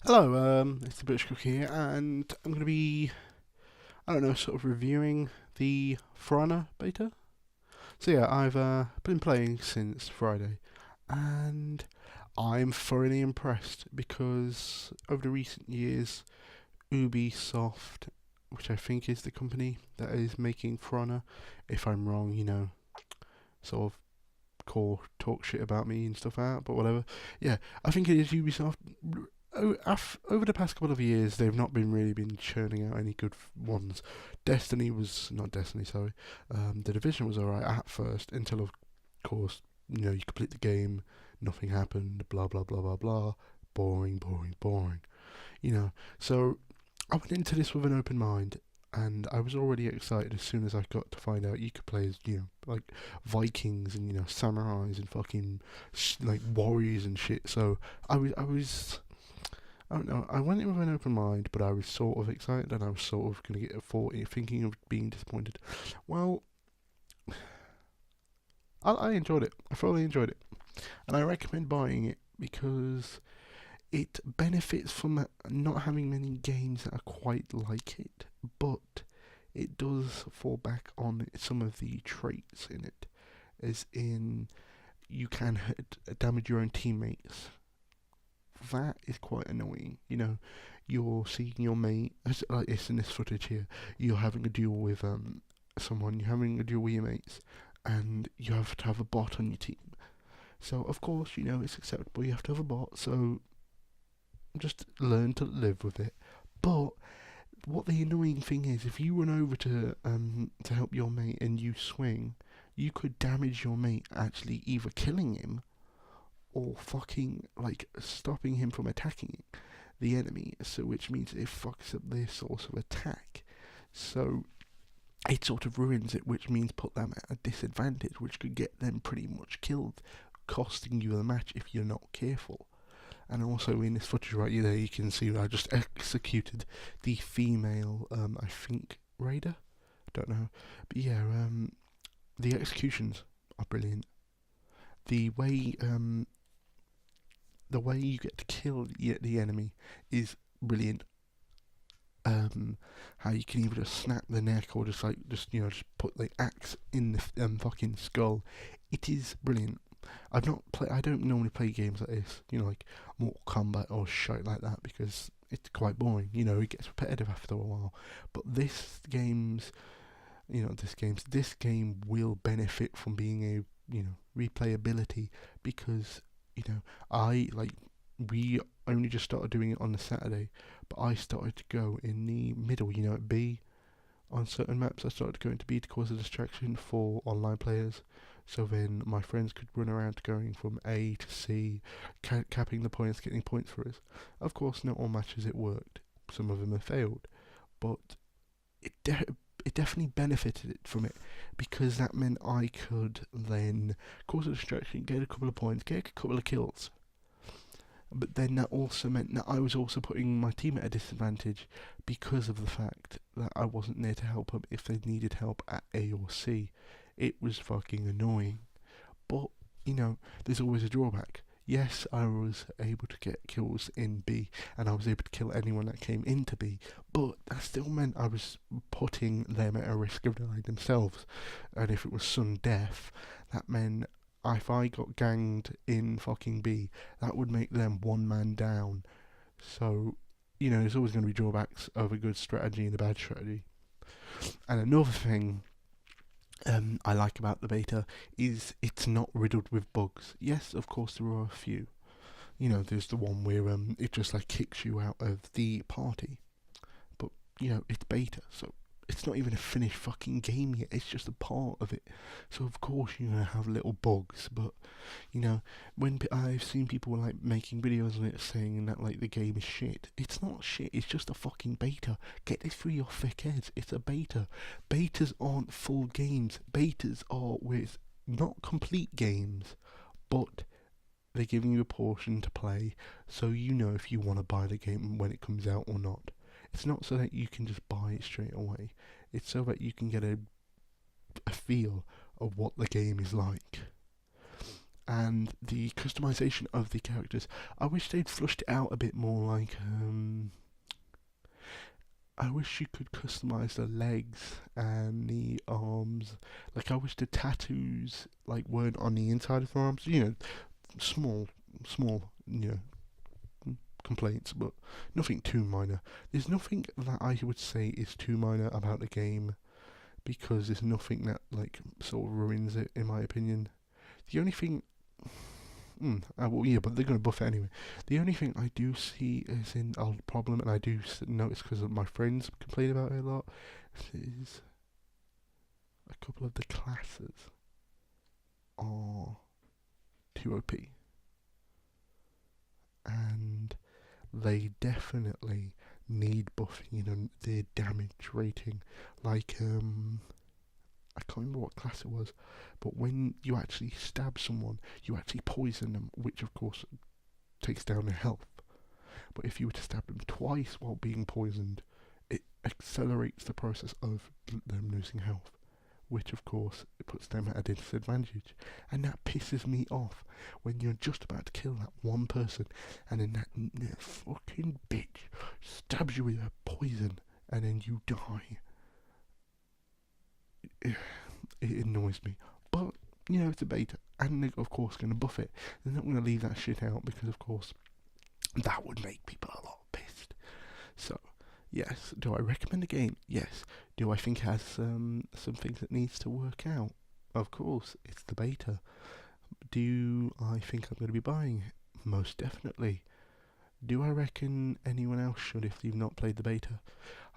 Hello, it's the Butch Cook here, and I'm going to be, I don't know, sort of reviewing the Frana beta. So yeah, I've been playing since Friday, and I'm thoroughly impressed because over the recent years, Ubisoft, which I think is the company that is making Frana, if I'm wrong, sort of talk shit about me and stuff out, but whatever. Yeah, I think it is Ubisoft. Over the past couple of years, they've not been really been churning out any good ones. Destiny was not Destiny, sorry. The Division was alright at first until, of course, you complete the game, nothing happened, blah blah blah blah blah, boring, boring, boring. So I went into this with an open mind, and I was already excited as soon as I got to find out you could play as like Vikings and samurais and fucking like warriors and shit. So I don't know. I went in with an open mind, but I was sort of excited, and I was sort of going to get a 40, thinking of being disappointed. Well, I enjoyed it. I thoroughly enjoyed it, and I recommend buying it because it benefits from not having many games that are quite like it, but it does fall back on some of the traits in it, as in you can damage your own teammates. That is quite annoying. You're seeing your mate, like it's in this footage here, you're having a duel with someone, you're having a duel with your mates, and you have to have a bot on your team. So, of course, it's acceptable, you have to have a bot, so just learn to live with it. But what the annoying thing is, if you run over to help your mate and you swing, you could damage your mate, actually either killing him or fucking like stopping him from attacking the enemy. So which means it fucks up their source of attack. So it sort of ruins it, which means put them at a disadvantage, which could get them pretty much killed, costing you the match if you're not careful. And also in this footage right there, you can see I just executed the female, I think, raider. Don't know, but yeah, the executions are brilliant. The way the way you get to kill the enemy is brilliant. How you can either just snap the neck or just put the axe in the fucking skull. It is brilliant. I don't normally play games like this, like Mortal Kombat or shit like that, because it's quite boring. It gets repetitive after a while. But this game will benefit from being a replayability, because you know I like we only just started doing it on the Saturday, but I started to go in the middle, at B on certain maps. I started going to B to cause a distraction for online players, so then my friends could run around going from A to C, capping the points, getting points for us. Of course, not all matches it worked. Some of them have failed, but it definitely benefited from it, because that meant I could then cause a distraction, get a couple of points, get a couple of kills. But then that also meant that I was also putting my team at a disadvantage, because of the fact that I wasn't there to help them if they needed help at A or C. It was fucking annoying. But, there's always a drawback. Yes, I was able to get kills in B, and I was able to kill anyone that came into B, but that still meant I was putting them at a risk of dying themselves. And if it was sudden death, that meant if I got ganged in fucking B, that would make them one man down. So, there's always going to be drawbacks of a good strategy and a bad strategy. And another thing I like about the beta is it's not riddled with bugs. Yes, of course there are a few. There's the one where it just like kicks you out of the party. But it's beta, so it's not even a finished fucking game yet. It's just a part of it. So of course you're gonna have little bugs. But when I've seen people like making videos on it saying that like the game is shit, it's not shit. It's just a fucking beta. Get this through your thick heads. It's a beta. Betas aren't full games. Betas are with not complete games, but they're giving you a portion to play, so if you want to buy the game when it comes out or not. It's not so that you can just buy it straight away. It's so that you can get a feel of what the game is like. and the customization of the characters. I wish they'd flushed it out a bit more. Like, I wish you could customize the legs and the arms. Like, I wish the tattoos like weren't on the inside of the arms. You know, small, you know, complaints, but nothing too minor. There's nothing that I would say is too minor about the game, because there's nothing that like sort of ruins it, in my opinion. The only thing, well, yeah, but they're going to buff it anyway. The only thing I do see is in a problem, and I do notice because my friends complain about it a lot, is a couple of the classes are too OP, and they definitely need buffing. You know, their damage rating, like I can't remember what class it was, but when you actually stab someone, you actually poison them, which of course takes down their health. But if you were to stab them twice while being poisoned, it accelerates the process of them losing health, which of course it puts them at a disadvantage. And that pisses me off when you're just about to kill that one person, and then that fucking bitch stabs you with a poison, and then you die. It annoys me, but you know, it's a beta, and they're of course going to buff it. They're not going to leave that shit out, because of course that would make people a lot pissed. So yes, do I recommend the game? Yes. Do I think it has some things that needs to work out? Of course, it's the beta. Do I think I'm going to be buying it? Most definitely. Do I reckon anyone else should if you've not played the beta?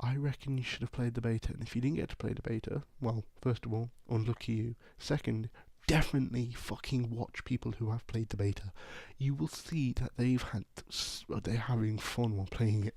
I reckon you should have played the beta, and if you didn't get to play the beta, well, first of all, unlucky you. Second, definitely fucking watch people who have played the beta. You will see that they're having fun while playing it.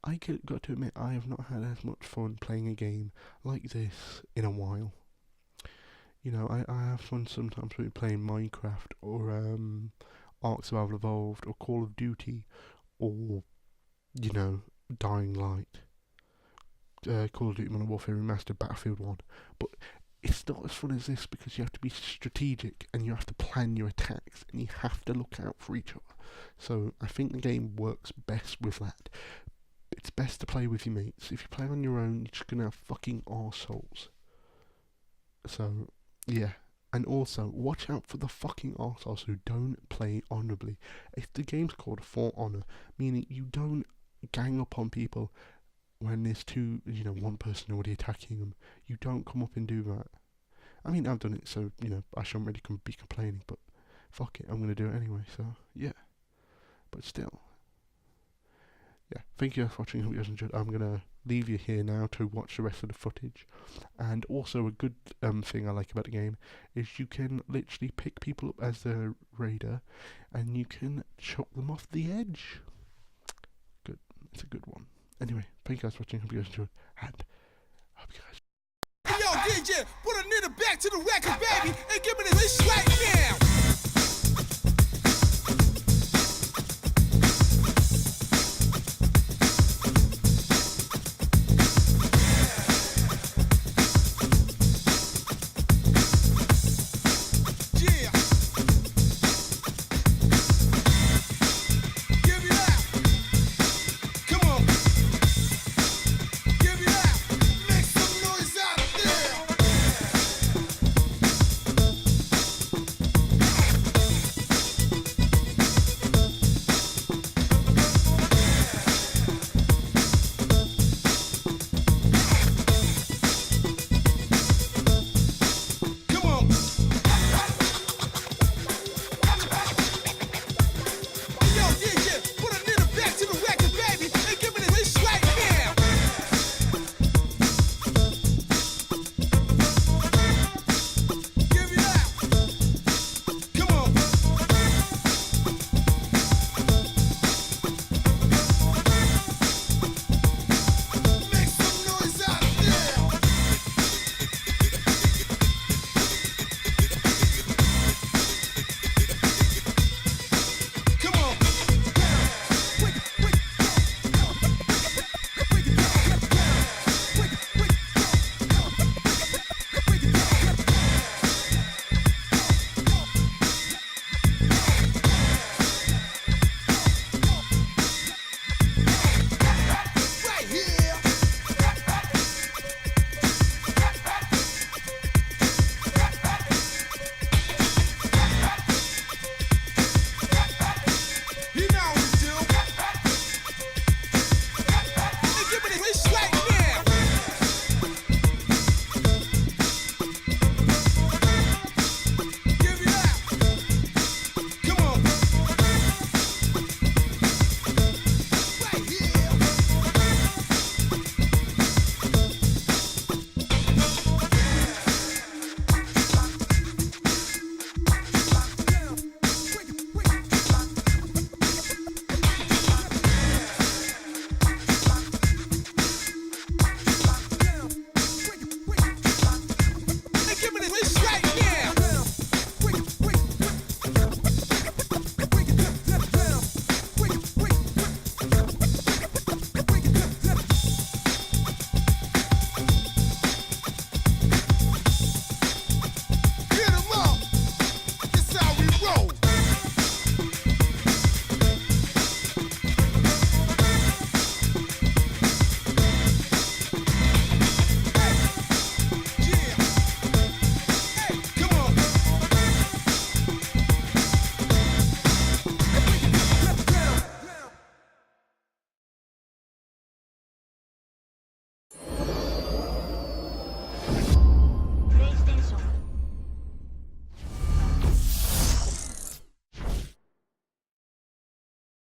I got to admit, I have not had as much fun playing a game like this in a while. You know, I have fun sometimes with playing Minecraft, or Ark Survival Evolved, or Call of Duty, or, you know, Dying Light, Call of Duty Modern Warfare Remastered, Battlefield 1, but it's not as fun as this, because you have to be strategic, and you have to plan your attacks, and you have to look out for each other. So I think the game works best with that. It's best to play with your mates. If you play on your own, you're just gonna have fucking arseholes. So, yeah. And also, watch out for the fucking arseholes who don't play honourably. If the game's called For Honour, meaning you don't gang up on people when there's one person already attacking them. You don't come up and do that. I mean, I've done it, so, you know, I shouldn't really be complaining, but fuck it, I'm going to do it anyway, so, yeah. But still. Yeah, thank you guys for watching, hope you guys enjoyed. I'm going to leave you here now to watch the rest of the footage. And also a good thing I like about the game is you can literally pick people up as a raider, and you can chop them off the edge. Good, it's a good one. Anyway, thank you guys for watching, hope you guys enjoyed, and hope you guys... Hey yo, DJ, put a nigga back to the record, baby, and give me this right now.